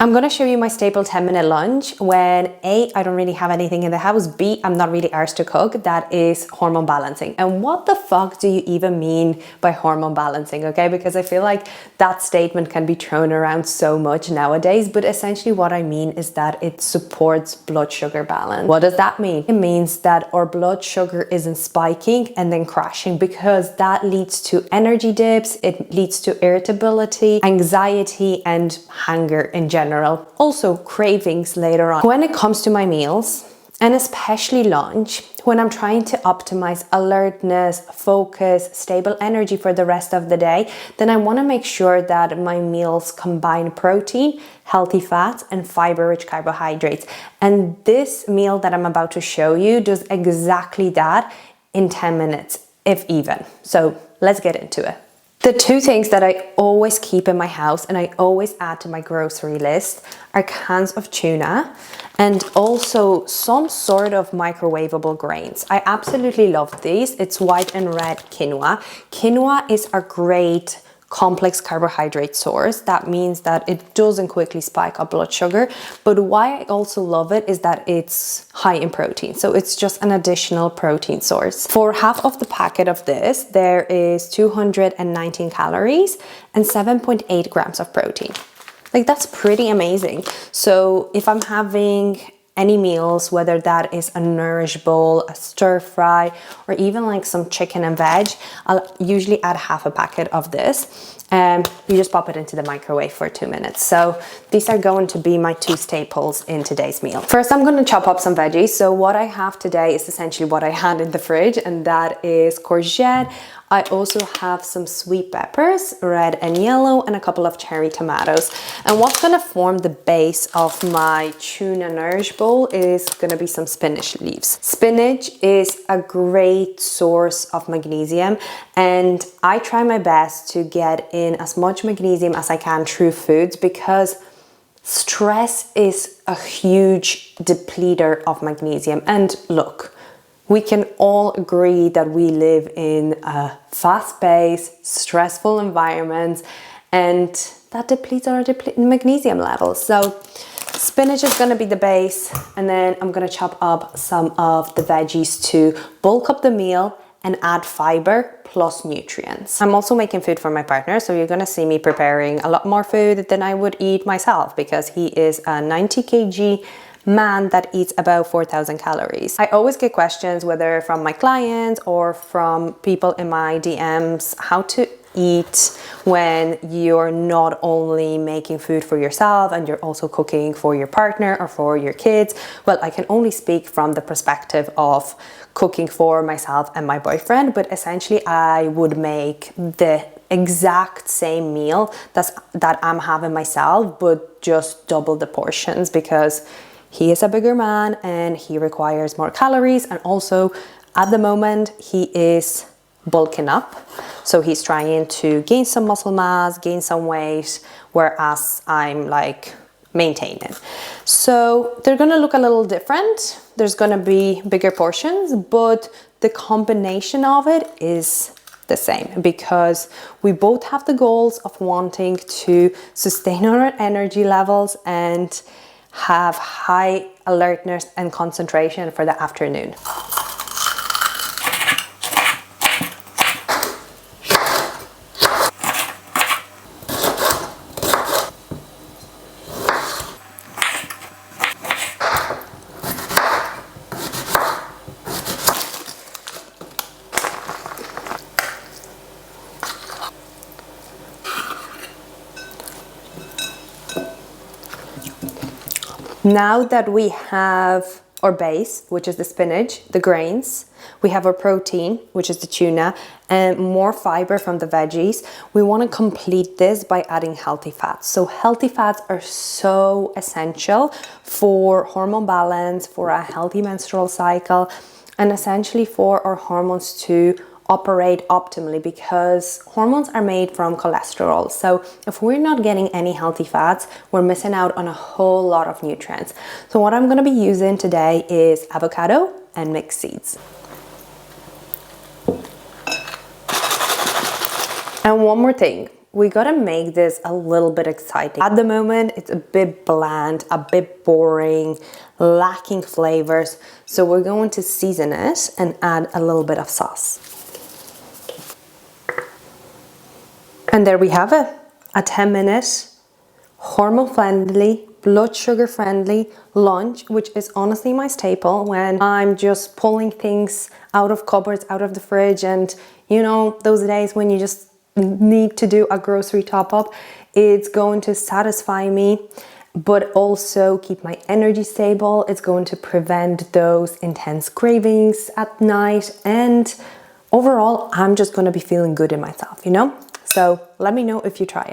I'm gonna show you my staple 10-minute lunch when A, I don't really have anything in the house, B, I'm not really arsed to cook. That is hormone balancing. And what the fuck do you even mean by hormone balancing, okay? Because I feel like that statement can be thrown around so much nowadays, but essentially what I mean is that it supports blood sugar balance. What does that mean? It means that our blood sugar isn't spiking and then crashing, because that leads to energy dips, it leads to irritability, anxiety, and hunger in general. Also cravings later on. When it comes to my meals, and especially lunch, when I'm trying to optimize alertness, focus, stable energy for the rest of the day, then I want to make sure that my meals combine protein, healthy fats, and fiber-rich carbohydrates. And this meal that I'm about to show you does exactly that in 10 minutes, if even. So let's get into it. The two things that I always keep in my house and I always add to my grocery list are cans of tuna and also some sort of microwavable grains. I absolutely love these. It's white and red quinoa. Quinoa is a great complex carbohydrate source. That means that it doesn't quickly spike up blood sugar, but why I also love it is that it's high in protein, so it's just an additional protein source. For half of the packet of this, there is 219 calories and 7.8 grams of protein. Like, that's pretty amazing. So if I'm having any meals, whether that is a nourish bowl, a stir fry, or even like some chicken and veg, I'll usually add half a packet of this. And you just pop it into the microwave for 2 minutes. So these are going to be my two staples in today's meal. First, I'm going to chop up some veggies. So what I have today is essentially what I had in the fridge, and that is courgette. I also have some sweet peppers, red and yellow, and a couple of cherry tomatoes. And what's going to form the base of my tuna nourish bowl is going to be some spinach leaves. Spinach is a great source of magnesium, and I try my best to get in as much magnesium as I can through foods, because stress is a huge depleter of magnesium. And look, we can all agree that we live in a fast-paced, stressful environment, and that depletes our magnesium levels. So spinach is going to be the base, and then I'm going to chop up some of the veggies to bulk up the meal and add fiber plus nutrients. I'm also making food for my partner, so you're going to see me preparing a lot more food than I would eat myself, because he is a 90 kg man that eats about 4,000 calories. I always get questions, whether from my clients or from people in my DMs, how to eat when you're not only making food for yourself and you're also cooking for your partner or for your kids. Well, I can only speak from the perspective of cooking for myself and my boyfriend, but essentially I would make the exact same meal that I'm having myself, but just double the portions, because he is a bigger man and he requires more calories, and also at the moment he is bulking up, so he's trying to gain some muscle mass, gain some weight, whereas I'm like maintaining. So they're gonna look a little different. There's gonna be bigger portions, but the combination of it is the same, because we both have the goals of wanting to sustain our energy levels and have high alertness and concentration for the afternoon. Now that we have our base, which is the spinach, the grains, we have our protein, which is the tuna, and more fiber from the veggies, we want to complete this by adding healthy fats. So healthy fats are so essential for hormone balance, for a healthy menstrual cycle, and essentially for our hormones to operate optimally, because hormones are made from cholesterol. So if we're not getting any healthy fats, we're missing out on a whole lot of nutrients. So what I'm going to be using today is avocado and mixed seeds. And one more thing, we gotta make this a little bit exciting. At the moment, it's a bit bland, a bit boring, lacking flavors. So we're going to season it and add a little bit of sauce. And there we have it, a 10-minute hormone friendly, blood sugar friendly lunch, which is honestly my staple when I'm just pulling things out of cupboards, out of the fridge, and you know, those days when you just need to do a grocery top up. It's going to satisfy me, but also keep my energy stable. It's going to prevent those intense cravings at night, and overall I'm just going to be feeling good in myself, you know? So let me know if you try it.